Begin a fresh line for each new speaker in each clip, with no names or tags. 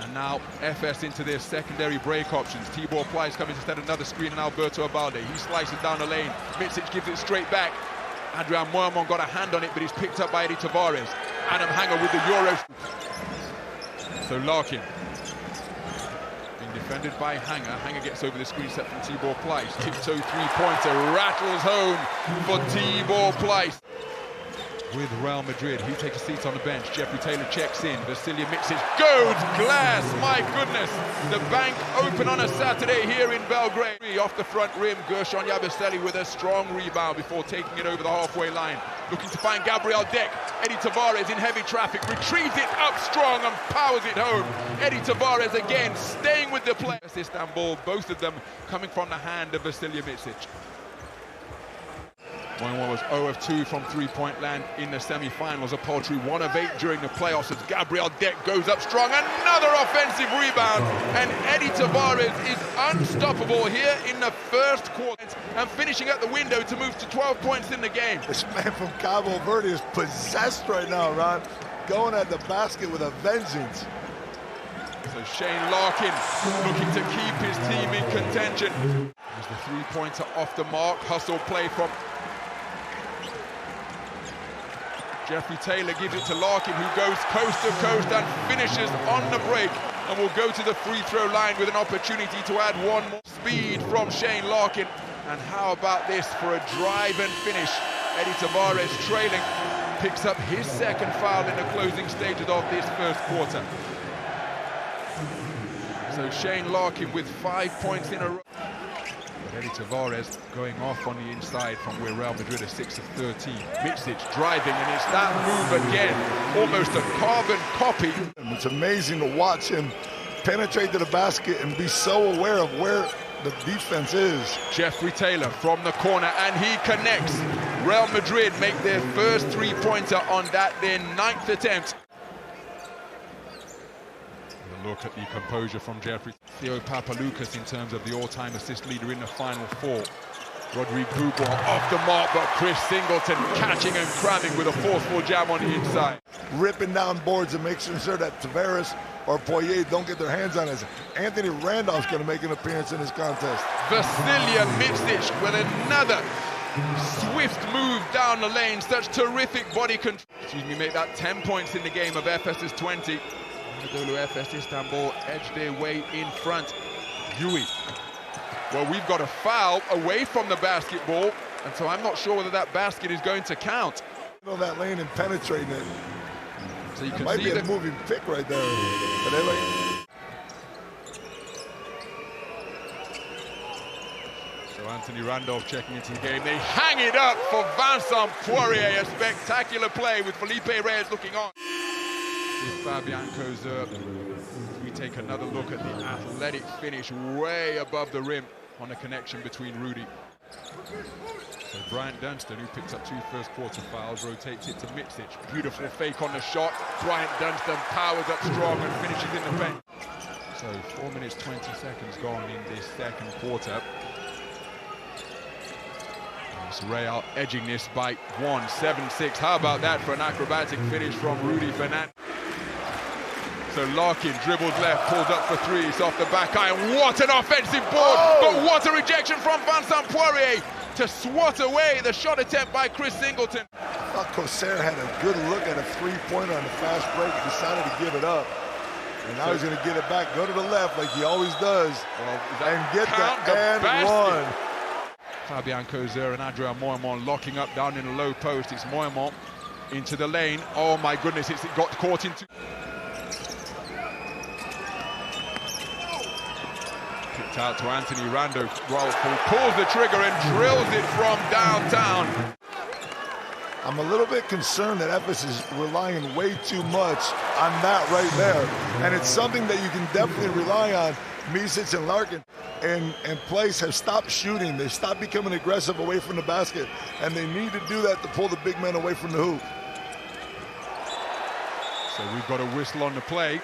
And now Efes into their secondary break options. Tibor Plyce coming to set another screen, and Alberto Abalde. He slices down the lane. Micic gives it straight back. Adrian Moerman got a hand on it, but he's picked up by Eddie Tavares. Adam Hanger with the Euro. So Larkin. Being defended by Hanger. Hanger gets over the screen set from Tibor Plyce. Tiptoe three-pointer rattles home for Tibor Plyce. With Real Madrid, he takes a seat on the bench. Jeffrey Taylor checks in. Vasilija Micic goes glass. My goodness, the bank open on a Saturday here in Belgrade. Off the front rim, Gershon Yabusele with a strong rebound before taking it over the halfway line. Looking to find Gabriel Deck. Eddie Tavares in heavy traffic, retrieves it up strong and powers it home. Eddie Tavares again staying with the play. Istanbul, both of them coming from the hand of Vasilija Micic. One was 0 of 2 from three-point land in the semi-finals. A paltry 1 of 8 during the playoffs as Gabriel Deck goes up strong. Another offensive rebound, and Eddie Tavares is unstoppable here in the first quarter and finishing at the window to move to 12 points in the game.
This man from Cabo Verde is possessed right now, Ron. Going at the basket with a vengeance.
So Shane Larkin looking to keep his team in contention. There's the three-pointer off the mark. Hustle play from Jeffrey Taylor, gives it to Larkin, who goes coast to coast and finishes on the break, and will go to the free throw line with an opportunity to add one more. Speed from Shane Larkin. And how about this for a drive and finish? Eddie Tavares trailing, picks up his second foul in the closing stages of this first quarter. So Shane Larkin with 5 points in a row. Eddie Tavares going off on the inside from where Real Madrid are 6 of 13. Micic driving, and it's that move again, almost a carbon copy.
It's amazing to watch him penetrate to the basket and be so aware of where the defense is.
Jeffrey Taylor from the corner, and he connects. Real Madrid make their first three-pointer on that, their 9th attempt. Look at the composure from Jeffrey. Theo Papaloukas in terms of the all-time assist leader in the Final Four. Rodrigue Boubou off the mark, but Chris Singleton catching and cramming with a forceful jam on the inside.
Ripping down boards and making sure that Tavares or Poirier don't get their hands on it. Anthony Randolph's going to make an appearance in this contest.
Vasilija Micic with another swift move down the lane. Such terrific body control. Make that 10 points in the game of Efes' 20. Anadolu Efes Istanbul edge their way in front. Yui. Well, we've got a foul away from the basketball, and so I'm not sure whether that basket is going to count.
That lane and penetrating it.
So you can
might
see
be
the
a moving pick right there.
So Anthony Randolph checking into the game. They hang it up for Vincent Poirier. A spectacular play with Felipe Reyes looking on. Fabian Kesen. We take another look at the athletic finish way above the rim on a connection between Rudy. So Bryant Dunston, who picks up 2 first-quarter fouls, rotates it to Micic. Beautiful fake on the shot. Bryant Dunston powers up strong and finishes in the paint. So 4 minutes, 20 seconds gone in this second quarter. Real edging this by 1, 7-6. How about that for an acrobatic finish from Rudy Fernandez? So Larkin dribbles left, pulls up for 3, it's off the back iron. What an offensive board, but what a rejection from Vincent Poirier to swat away the shot attempt by Chris Singleton.
I thought Kesen had a good look at a three-pointer on the fast break and decided to give it up. And now he's going to get it back, go to the left like he always does, and get the and one.
Fabian Kesen and Adrian Moerman locking up down in the low post. It's Moerman into the lane. Oh my goodness, it got caught into. Kicked out to Anthony Randolph, who pulls the trigger and drills it from downtown.
I'm a little bit concerned that Efes is relying way too much on that right there. And it's something that you can definitely rely on. Micic and Larkin and Plyce have stopped shooting. They've stopped becoming aggressive away from the basket. And they need to do that to pull the big men away from the hoop.
So we've got a whistle on the play.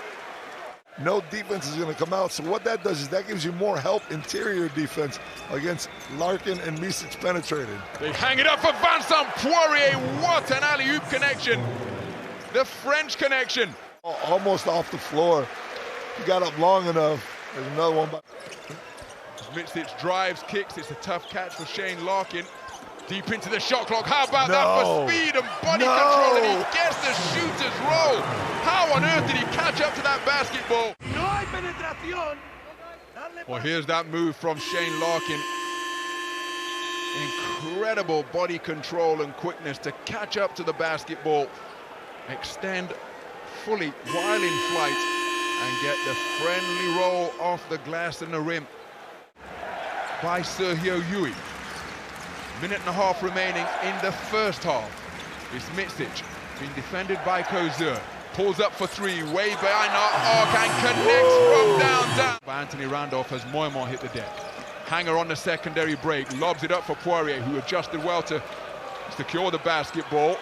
No defense is going to come out. So what that does is that gives you more help interior defense against Larkin and Micic penetrated.
They hang it up for Vincent Poirier. What an alley-oop connection. The French connection.
Almost off the floor. He got up long enough. There's another one.
Micic drives, kicks. It's a tough catch for Shane Larkin. Deep into the shot clock. How about that for speed and body control? And he gets the shooter's roll. How on earth did he catch up to that basketball? Well, here's that move from Shane Larkin. Incredible body control and quickness to catch up to the basketball, extend fully while in flight, and get the friendly roll off the glass and the rim by Sergio Yui. Minute and a half remaining in the first half. It's Micic, being defended by Kozur. Pulls up for three, way behind our arc and connects from downtown. Anthony Randolph as Moimont hit the deck. Hanger on the secondary break, lobs it up for Poirier, who adjusted well to secure the basketball.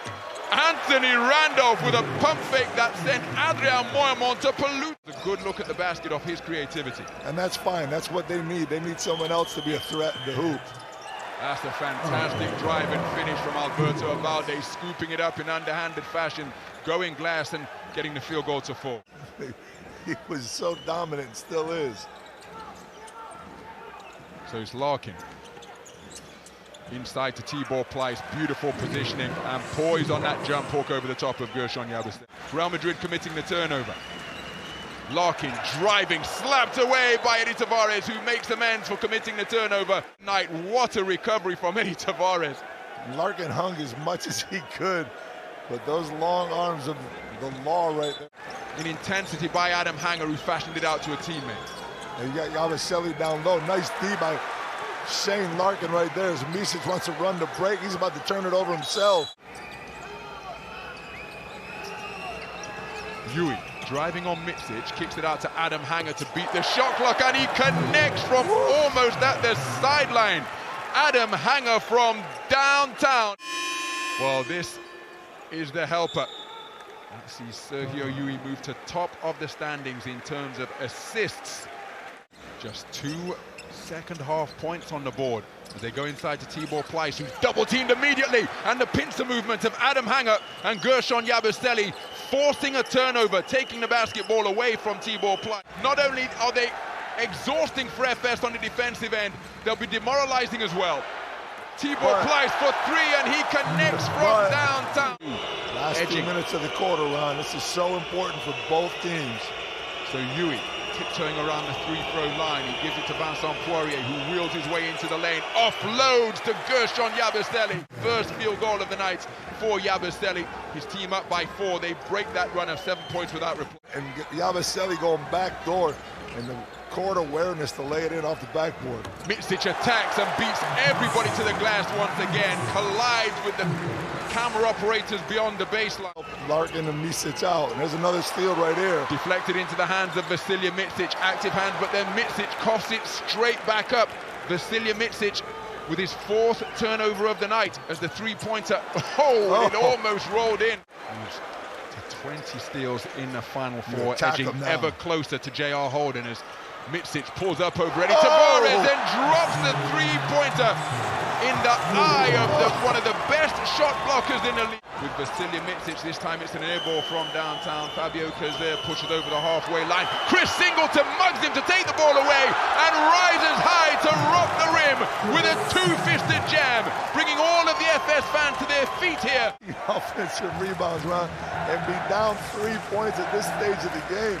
Anthony Randolph with a pump fake that sent Adrien Moimont to pollute. A good look at the basket off his creativity.
And that's fine, that's what they need. They need someone else to be a threat in the hoop.
That's a fantastic drive and finish from Alberto Abalde, scooping it up in underhanded fashion, going glass and getting the field goal to fall.
He was so dominant, still is.
So it's Larkin. Inside to Tibor Pleiss, beautiful positioning and poised on that jump hook over the top of Gershon Yabusele. Real Madrid committing the turnover. Larkin driving, slapped away by Eddie Tavares, who makes amends for committing the turnover. What a recovery from Eddie Tavares.
Larkin hung as much as he could, but those long arms of the law right there.
In intensity by Adam Hanger, who fashioned it out to a teammate.
And you got Yabusele down low. Nice D by Shane Larkin right there as Micic wants to run the break. He's about to turn it over himself.
Yui driving on Micic, kicks it out to Adam Hanger to beat the shot clock, and he connects from almost at the sideline. Adam Hanger from downtown. Well, this is the helper. Let's see Sergio Yui move to top of the standings in terms of assists. Just 2 second-half points on the board as they go inside to Tibor Pleiss, who's double-teamed immediately, and the pincer movement of Adam Hanger and Gershon Yabusele forcing a turnover, taking the basketball away from Tibor Pleiss. Not only are they exhausting for Efes on the defensive end, they'll be demoralizing as well. Tibor Pleiss for three, and he connects from downtown.
Last 2 minutes of the quarter, Ron. This is so important for both teams.
So Yui tiptoeing around the free-throw line. He gives it to Vincent Poirier, who wheels his way into the lane. Offloads to Gershon Yabusele. First field goal of the night for Yabusele. His team up by 4. They break that run of 7 points without reply.
And Yabusele going back door, and the court awareness to lay it in off the backboard.
Micic attacks and beats everybody to the glass once again. Collides with the camera operators beyond the baseline.
Larkin and Micic out, and there's another steal right here.
Deflected into the hands of Vasilija Micic, active hands, but then Micic coughs it straight back up. Vasilija Micic with his 4th turnover of the night as the three-pointer, it almost rolled in. To 20 steals in the Final Four, edging ever closer to J.R. Holden as Micic pulls up over Eddie Tavares and drops the three-pointer in the eye of one of the best shot blockers in the league. With Vasilija Micic, this time it's an air ball from downtown. Fabio Kesen pushes over the halfway line. Chris Singleton mugs him to take the ball away and rises high to rock the rim with a two-fisted jam, bringing all of the FS fans to their feet here.
Offensive rebounds, Ron, and be down 3 points at this stage of the game.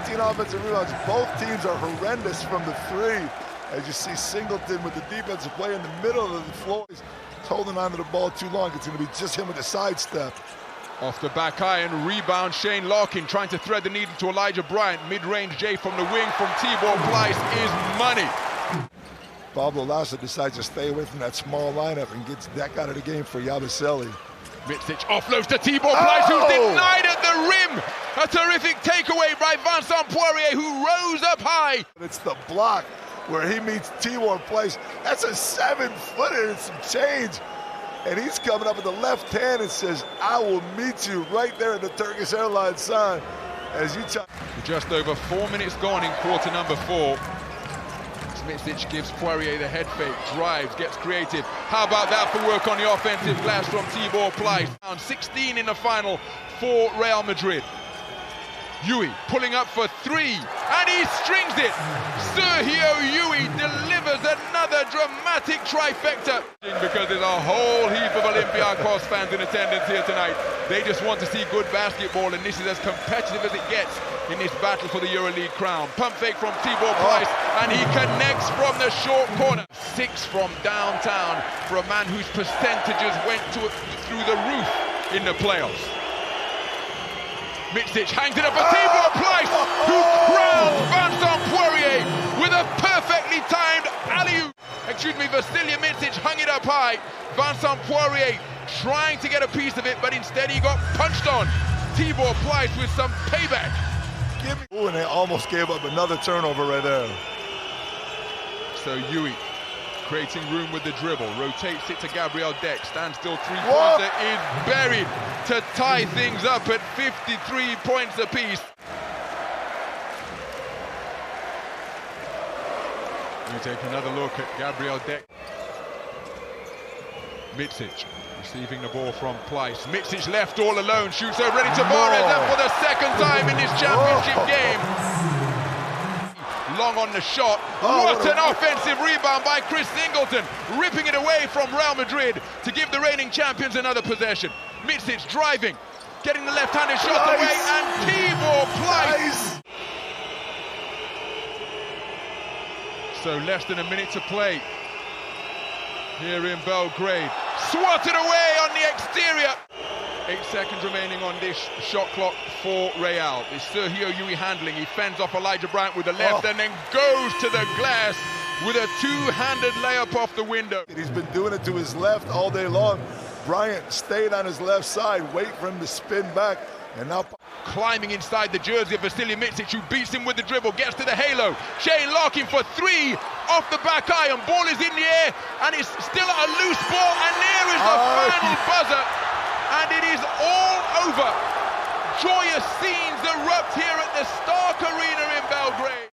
14 offensive rebounds. Both teams are horrendous from the three. As you see Singleton with the defensive play in the middle of the floor. He's holding on to the ball too long. It's going to be just him with a sidestep.
Off the back high and rebound, Shane Larkin trying to thread the needle to Elijah Bryant. Mid-range J from the wing from Tibor Pleiss is money.
Pablo Lasso decides to stay away from that small lineup and gets that out of the game for Yabusele.
Micic offloads to Tibor Pleiss, who's denied at the rim. A terrific takeaway by Vincent Poirier, who rose up high.
It's the block where he meets Tibor Pleiss. That's a 7-footer and some change. And he's coming up with the left hand and says, I will meet you right there in the Turkish Airlines sign. As you
just over 4 minutes gone in quarter number 4. Micic gives Poirier the head fake, drives, gets creative. How about that for work on the offensive glass from Tibor Pleiss? 16 in the final for Real Madrid. Yui pulling up for three, and he strings it. Sergio Yui delivers another dramatic trifecta. Because there's a whole heap of Olympiacos fans in attendance here tonight. They just want to see good basketball, and this is as competitive as it gets in this battle for the Euroleague crown. Pump fake from Tibor Pleiss, and he connects from the short corner. 6 from downtown for a man whose percentages went through the roof in the playoffs. Mitsic hangs it up for Tibor Pleiss, who crowns Vincent Poirier with a perfectly timed alley-oop. Vasilij Mitsic hung it up high. Vincent Poirier trying to get a piece of it, but instead he got punched on. Tibor Pleiss with some payback.
Ooh, and they almost gave up another turnover right there.
So Yui creating room with the dribble, rotates it to Gabriel Deck, stands still, three-pointer is buried to tie things up at 53 points apiece. We take another look at Gabriel Deck. Mitsic receiving the ball from Pleiss. Mitsic left all alone, shoots over ready to Tavares, and for the second time in this championship game. Long on the shot. What an offensive rebound by Chris Singleton, ripping it away from Real Madrid to give the reigning champions another possession. Mitsic driving, getting the left-handed shot away, and Tibor Pleiss. So less than a minute to play here in Belgrade. Swatted away on the exterior. 8 seconds remaining on this shot clock for Real. It's Sergio Yui handling. He fends off Elijah Bryant with the left and then goes to the glass with a two-handed layup off the window.
He's been doing it to his left all day long. Bryant stayed on his left side, wait for him to spin back, and now
climbing inside the jersey of Vasilij Mitsic, who beats him with the dribble, gets to the halo. Shane Larkin for three, off the back iron, ball is in the air, and it's still a loose ball, and there is the final buzzer, and it is all over. Joyous scenes erupt here at the Stark Arena in Belgrade.